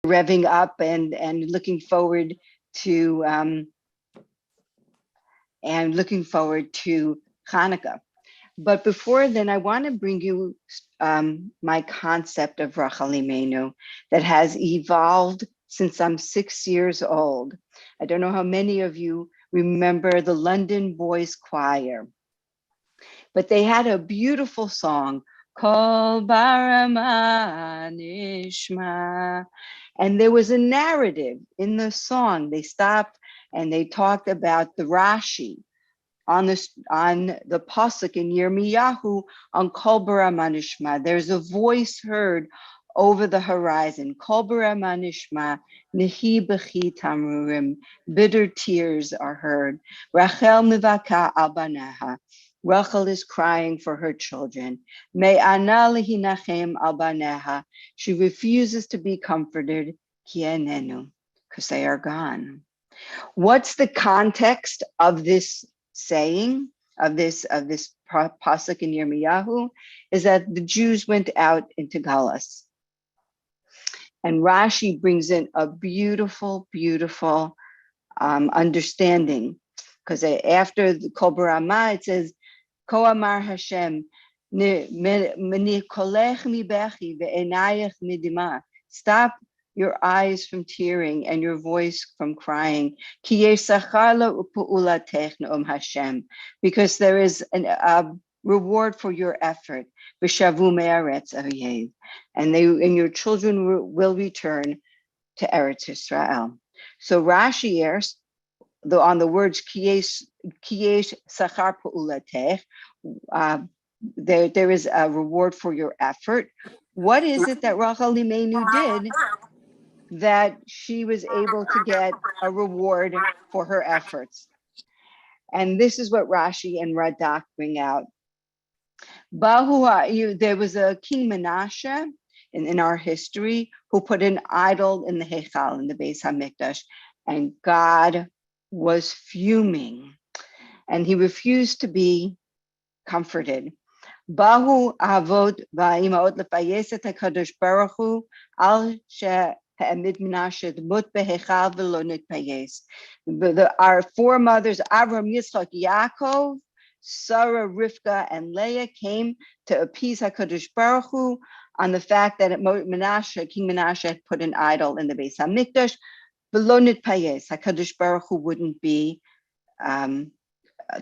revving up and looking forward to Hanukkah. But before then, I want to bring you my concept of Rachel Imenu that has evolved since I'm 6 years old. I don't know how many of you remember the London Boys Choir, but they had a beautiful song, Kol Barama Nishma. And there was a narrative in the song. They stopped and they talked about the Rashi on the pasuk in Yirmiyahu on Kol Barama Nishma. There's a voice heard over the horizon. Kol Barama Nishma, Nihi B'chi Tamrurim, bitter tears are heard. Rachel Mivaka al Baneha. Rachel is crying for her children. Me'ana lehinachem al baneha. She refuses to be comforted. Ki enenu, because they are gone. What's the context of this saying, of this pasuk in Yirmiyahu? Is that the Jews went out into Galus. And Rashi brings in a beautiful, beautiful understanding, because after the Kol Barama, it says, Ko amar Hashem, nikolech mi bechi ve'enayech midima. Stop your eyes from tearing and your voice from crying. Ki yesachar la'u'ulatech na'om Hashem, because there is a reward for your effort. V'shavu me'aretz oyev, and your children will return to Eretz Yisrael. So Rashi airs on the words kiyesh sachar pa'ulatech, there is a reward for your effort. What is it that Rachel Imenu did that she was able to get a reward for her efforts? And this is what Rashi and Radak bring out. There was a King Menashe in our history who put an idol in the Heichal, in the Beis HaMikdash, and God was fuming, and he refused to be comforted. Bahu avot va'imot lefayeset HaKadosh Baruch Hu al she'amid Menashe dmut behechal v'lo nitpayes. Our four mothers, Avram, Yitzchak, Yaakov, Sarah, Rivka, and Leah, came to appease HaKadosh Baruch Hu on the fact that King Menashe had put an idol in the Beis HaMikdash. V'lo nitpayes, HaKadosh Baruch Hu wouldn't be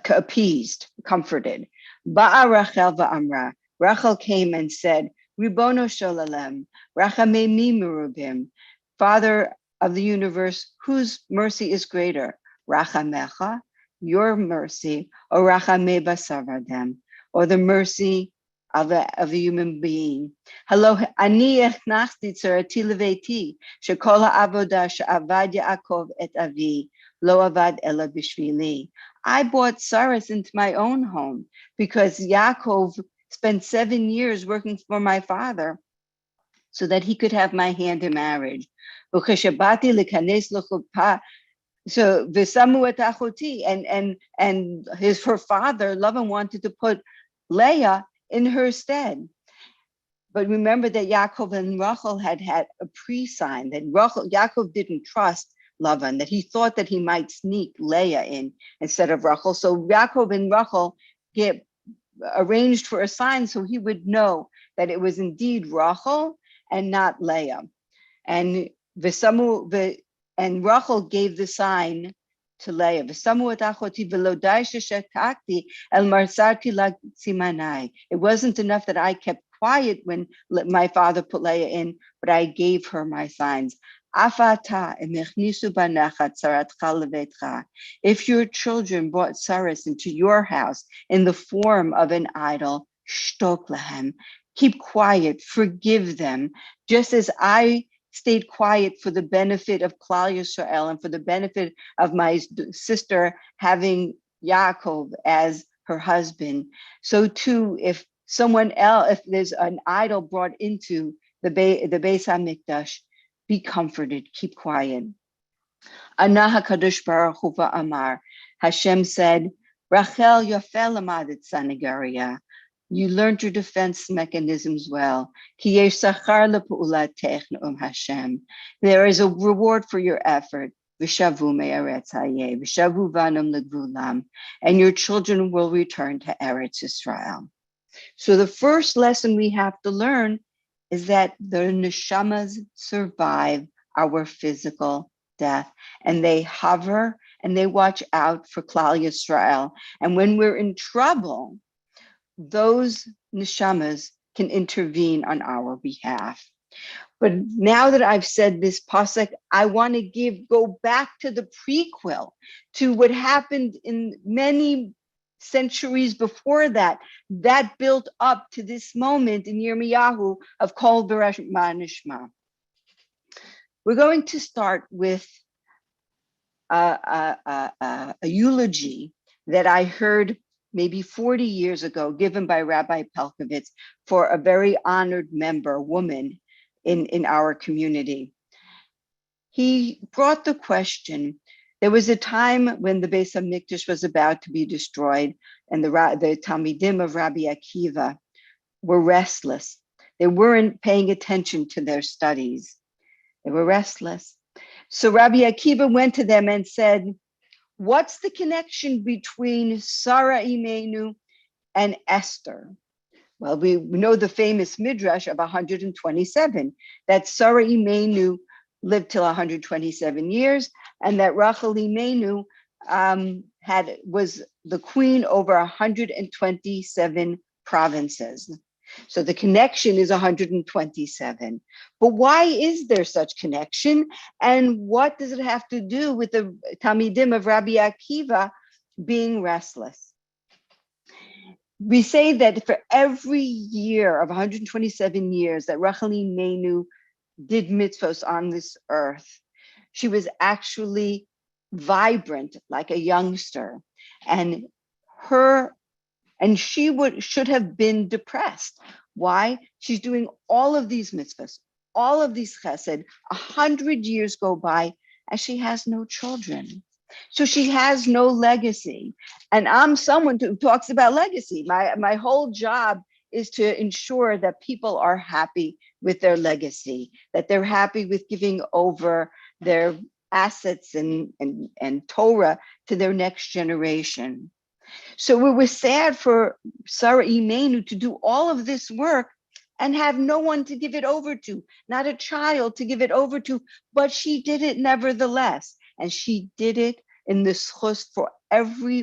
appeased, comforted. Ba'a Rachel va'amra. Rachel came and said, Ribono shel olam, rachamei merubim, Father of the universe, whose mercy is greater? Rachamecha, your mercy, or rachamei basar adam, or the mercy of the human being. Hello, ani echnachti tzarati leveiti, shekol ha'avoda she'avad Yaakov et avi, lo avad ela bishvili. I brought Saras into my own home because Yaakov spent 7 years working for my father so that he could have my hand in marriage. So Visamu et achoti, and her father, Lavan, wanted to put Leah in her stead. But remember that Yaakov and Rachel had a pre-sign that Yaakov didn't trust Lavan, that he thought that he might sneak Leah in instead of Rachel. So Yaakov and Rachel arranged for a sign so he would know that it was indeed Rachel and not Leah. And Rachel gave the sign to Leah. It wasn't enough that I kept quiet when my father put Leah in, but I gave her my signs. If your children brought Saras into your house in the form of an idol, shtok lahem, keep quiet, forgive them, just as I stayed quiet for the benefit of Klal Yisrael and for the benefit of my sister having Yaakov as her husband. So too, if there's an idol brought into the Beis HaMikdash, be comforted, keep quiet. Ana HaKadosh Baruch Hu va'amar. Hashem said, Rachel yafel amadet sanageria. You learned your defense mechanisms well. Ki yesh sachar lepu'ulatech ne'um Hashem. There is a reward for your effort. V'shavu me'eretz hayeh, v'shavu vanam legvulam, and your children will return to Eretz Israel. So the first lesson we have to learn is that the neshamas survive our physical death, and they hover and they watch out for Klal Yisrael. And when we're in trouble, those neshamas can intervene on our behalf. But now that I've said this pasuk, I want to go back to the prequel, to what happened in many centuries before that built up to this moment in Yirmiyahu of Kol Bereshma Nishma. We're going to start with a eulogy that I heard maybe 40 years ago, given by Rabbi Pelkovitz for a very honored member, woman in our community. He brought the question, there was a time when the Beis HaMikdash was about to be destroyed, and the Talmidim of Rabbi Akiva were restless. They weren't paying attention to their studies. They were restless. So Rabbi Akiva went to them and said, what's the connection between Sarah Imenu and Esther? Well, we know the famous midrash of 127, that Sarah Imenu lived till 127 years, and that Rachel Imenu was the queen over 127 provinces. So the connection is 127. But why is there such connection? And what does it have to do with the Talmidim of Rabbi Akiva being restless? We say that for every year of 127 years that Rachel Imenu did mitzvos on this earth, she was actually vibrant like a youngster, and she should have been depressed. Why? She's doing all of these mitzvahs, all of these chesed. 100 years go by and she has no children. So she has no legacy. And I'm someone who talks about legacy. My whole job is to ensure that people are happy with their legacy, that they're happy with giving over their assets and Torah to their next generation. So it was sad for Sarah Imenu to do all of this work and have no one to give it over to, not a child to give it over to, but she did it nevertheless. And she did it in the schus for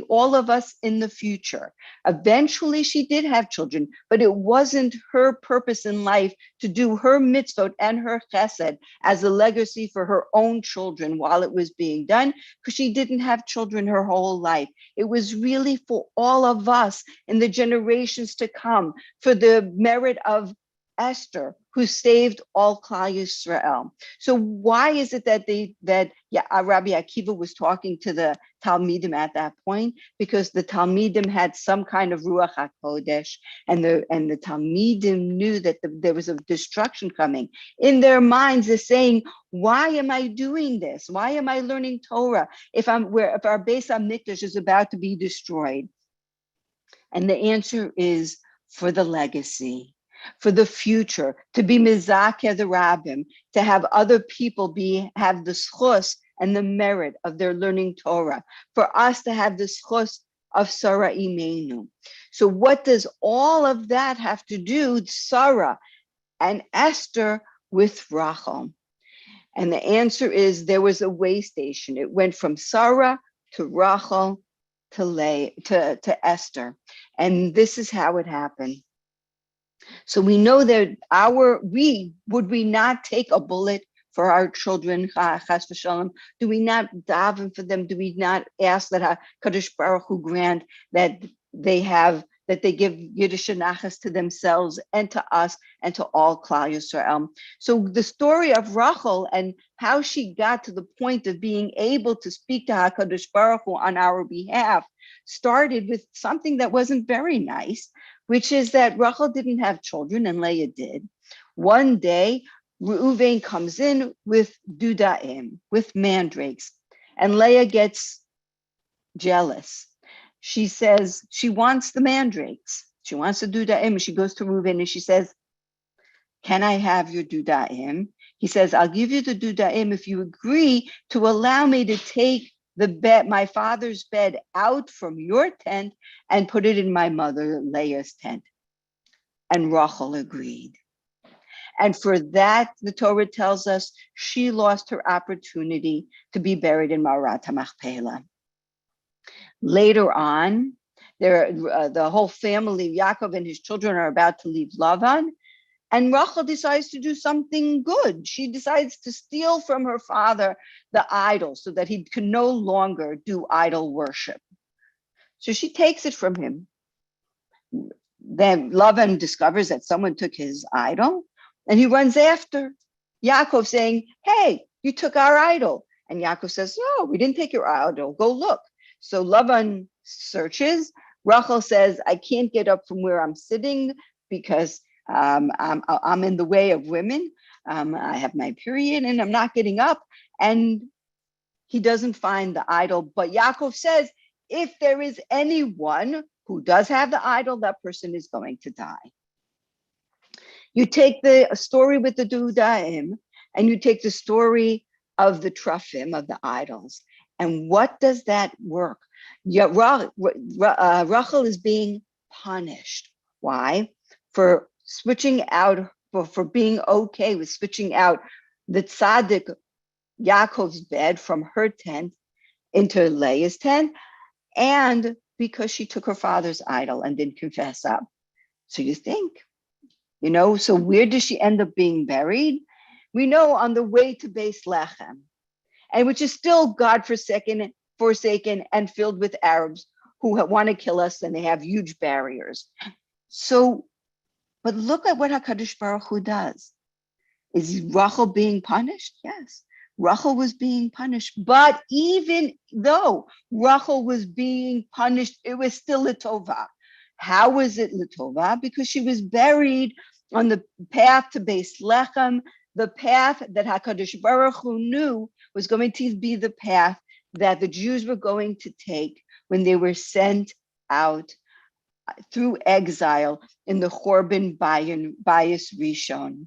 all of us in the future. Eventually she did have children, but it wasn't her purpose in life to do her mitzvot and her chesed as a legacy for her own children while it was being done, because she didn't have children her whole life. It was really for all of us in the generations to come, for the merit of Esther, who saved all Klal Yisrael. So why is it that Rabbi Akiva was talking to the Talmidim at that point? Because the Talmidim had some kind of Ruach HaKodesh, and the Talmidim knew that there was a destruction coming. In their minds, they're saying, why am I doing this? Why am I learning Torah if our Beis HaMikdash is about to be destroyed? And the answer is for the legacy, for the future, to be mizakeh the rabbim, to have other people have the schus and the merit of their learning Torah, for us to have the schus of Sarah Imenu. So what does all of that have to do, Sarah and Esther, with Rachel? And the answer is there was a way station. It went from Sarah to Rachel to Esther. And this is how it happened. So we know that would we not take a bullet for our children, chas v'shalom? Do we not daven for them? Do we not ask that HaKadosh Baruch Hu grant that they give Yiddish nachas to themselves and to us and to all Klal Yisrael? So the story of Rachel and how she got to the point of being able to speak to HaKadosh Baruch Hu on our behalf started with something that wasn't very nice, which is that Rachel didn't have children and Leah did. One day, Reuven comes in with dudaim, with mandrakes, and Leah gets jealous. She says she wants the mandrakes. She wants the dudaim. She goes to Reuben and she says, can I have your dudaim? He says, I'll give you the dudaim if you agree to allow me to take the bed, my father's bed, out from your tent and put it in my mother Leah's tent. And Rachel agreed. And for that, the Torah tells us she lost her opportunity to be buried in Ma'arat HaMachpelah. Later on, the whole family, Yaakov and his children, are about to leave Lavan, and Rachel decides to do something good. She decides to steal from her father the idol so that he can no longer do idol worship. So she takes it from him. Then Lavan discovers that someone took his idol, and he runs after Yaakov saying, hey, you took our idol. And Yaakov says, no, we didn't take your idol. Go look. So Lavan searches. Rachel says, I can't get up from where I'm sitting because I'm in the way of women. I have my period and I'm not getting up. And he doesn't find the idol. But Yaakov says, if there is anyone who does have the idol, that person is going to die. You take the story with the dudaim and you take the story of the trafim, of the idols. And what does that work? Rachel is being punished. Why? For switching out, for being okay with switching out the tzaddik Yaakov's bed from her tent into Leah's tent, and because she took her father's idol and didn't confess up. So you think, so where does she end up being buried? We know on the way to Beis Lechem, and which is still God-forsaken and filled with Arabs who want to kill us, and they have huge barriers. So, but look at what HaKadosh Baruch Hu does. Is Rachel being punished? Yes, Rachel was being punished. But even though Rachel was being punished, it was still L'Tova. How was it L'Tova? Because she was buried on the path to Beis Lechem, the path that HaKadosh Baruch Hu knew was going to be the path that the Jews were going to take when they were sent out through exile in the Chorban Bayis Rishon.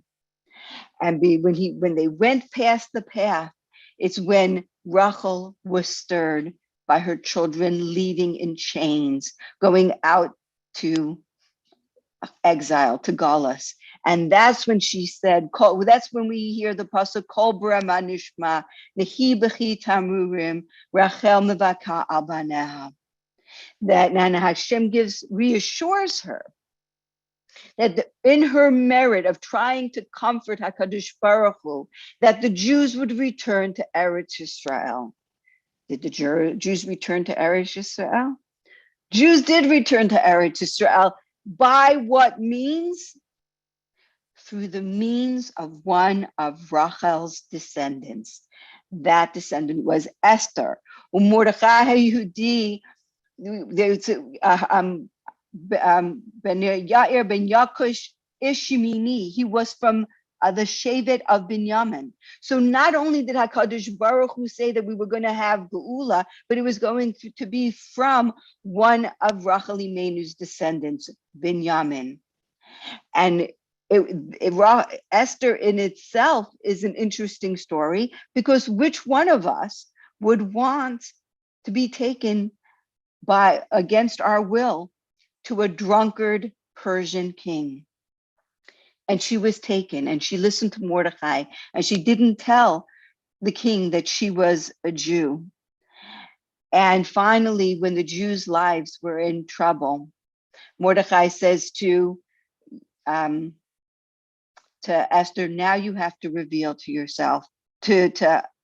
And when they went past the path, it's when Rachel was stirred by her children leaving in chains, going out to exile, to Galus. And that's when she said, that's when we hear the pasuk, Kol Brama Nishma, Nehi B'chi Tamurim, Rachel Mevaka Al Baneha. That Nana Hashem reassures her that in her merit of trying to comfort HaKadosh Baruch Hu, that the Jews would return to Eretz Yisrael. Did the Jews return to Eretz Yisrael? Jews did return to Eretz Yisrael. By what means? Through the means of one of Rachel's descendants. That descendant was Esther. Mordechai Yehudi, there's Ben Yair ben Yakush Ishimini. He was from the Shevet of Binyamin. So not only did HaKadosh Baruch Hu say that we were going to have Geula, but it was going to be from one of Rachel Imenu's descendants, Binyamin. And Esther in itself is an interesting story, because which one of us would want to be taken against our will to a drunkard Persian king? And she was taken, and she listened to Mordechai, and she didn't tell the king that she was a Jew. And finally, when the Jews' lives were in trouble, Mordechai says to Esther, now you have to reveal to yourself, to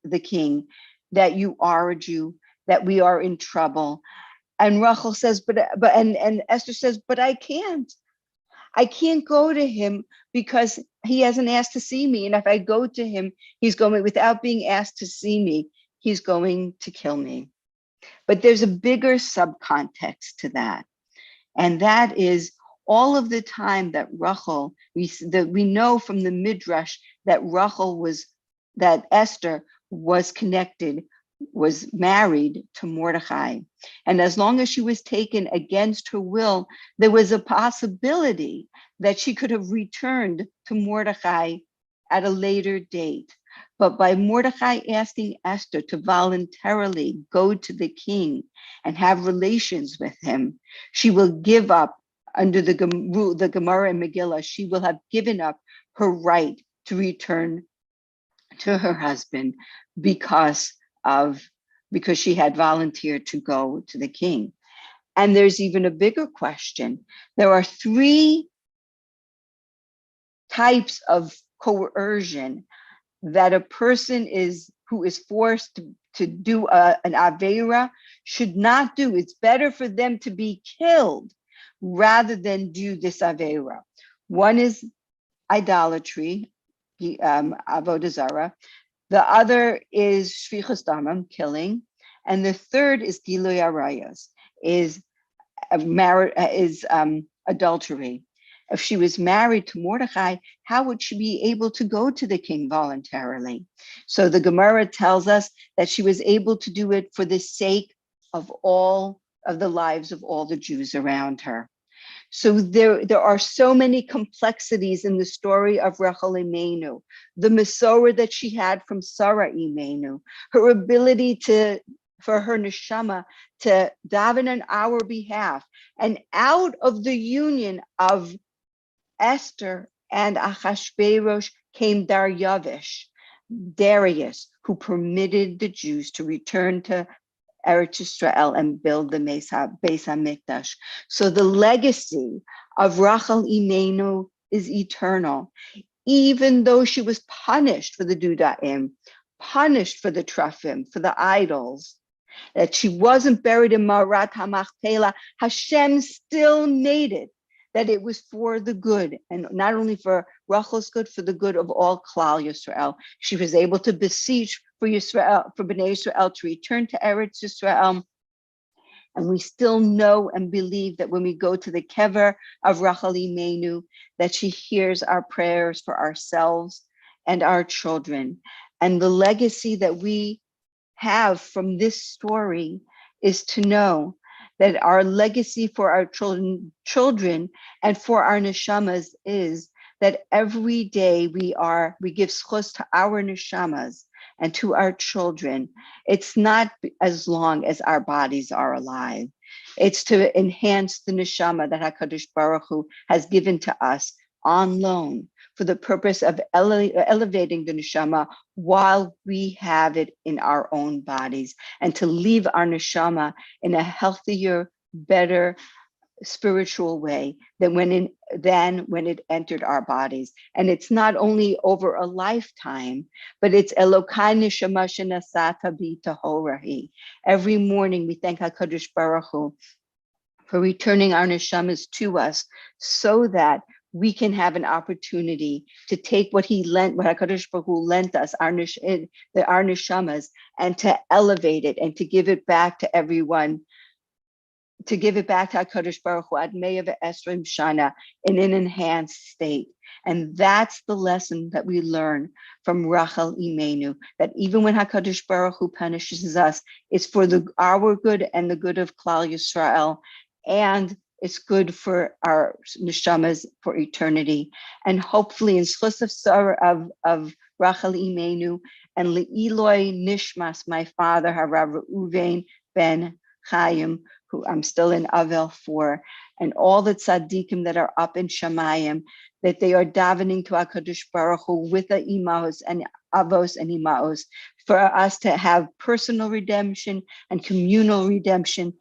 the king, that you are a Jew, that we are in trouble. And Rachel says, and Esther says, but I can't go to him because he hasn't asked to see me. And if I go to him, he's going, without being asked to see me, he's going to kill me. But there's a bigger subcontext to that. And that is all of the time that Rachel, we know from the Midrash that Esther was connected was married to Mordechai. And as long as she was taken against her will, there was a possibility that she could have returned to Mordechai at a later date. But by Mordechai asking Esther to voluntarily go to the king and have relations with him, she will give up under the Gemara and Megillah, she will have given up her right to return to her husband because of because she had volunteered to go to the king. And there's even a bigger question. There are three types of coercion that a person who is forced to do an avera should not do. It's better for them to be killed rather than do this avera. One is idolatry, avodah zarah. The other is shvichus damam, killing, and the third is giluy arayos, is adultery. If she was married to Mordechai, how would she be able to go to the king voluntarily? So the Gemara tells us that she was able to do it for the sake of all of the lives of all the Jews around her. So there are so many complexities in the story of Rachel Imenu, the Masorah that she had from Sarah Imenu, her ability for her neshama to daven on our behalf, and out of the union of Esther and Achashverosh came Darius, who permitted the Jews to return to Eretz Yisrael and build the Beis HaMikdash. So the legacy of Rachel Imenu is eternal, even though she was punished for the Dudaim, punished for the Trafim, for the idols, that she wasn't buried in Marat HaMachpelah. Hashem still made it that it was for the good, and not only for Rachel's good, for the good of all Klal Yisrael. She was able to beseech for Yisrael, for Bnei Yisrael to return to Eretz Yisrael. And we still know and believe that when we go to the kever of Rachel Imenu, that she hears our prayers for ourselves and our children. And the legacy that we have from this story is to know that our legacy for our children and for our neshamas is that every day we give schus to our neshamas and to our children. It's not as long as our bodies are alive. It's to enhance the neshama that HaKadosh Baruch Hu has given to us on loan for the purpose of elevating the neshama while we have it in our own bodies, and to leave our neshama in a healthier, better spiritual way than when it entered our bodies. And it's not only over a lifetime, but it's Elokai neshama shenasata bi tahorahi. Every morning we thank HaKadosh Baruch Hu for returning our neshamas to us, so that we can have an opportunity to take what HaKadosh Baruch Hu lent us, our neshamas, and to elevate it and to give it back to everyone, to give it back to HaKadosh Baruch Hu ad meya ve'esrim shana in an enhanced state. And that's the lesson that we learn from Rachel Imenu, that even when HaKadosh Baruch Hu punishes us, it's for our good and the good of Klal Yisrael, and it's good for our neshamas for eternity. And hopefully in schus of Rachel Imenu and Le'iloi Nishmas, my father, Harav Reuven ben Chaim, who I'm still in Avel for, and all the tzaddikim that are up in Shamayim, that they are davening to HaKadosh Baruch Hu with the imahos and avos and imaos, for us to have personal redemption and communal redemption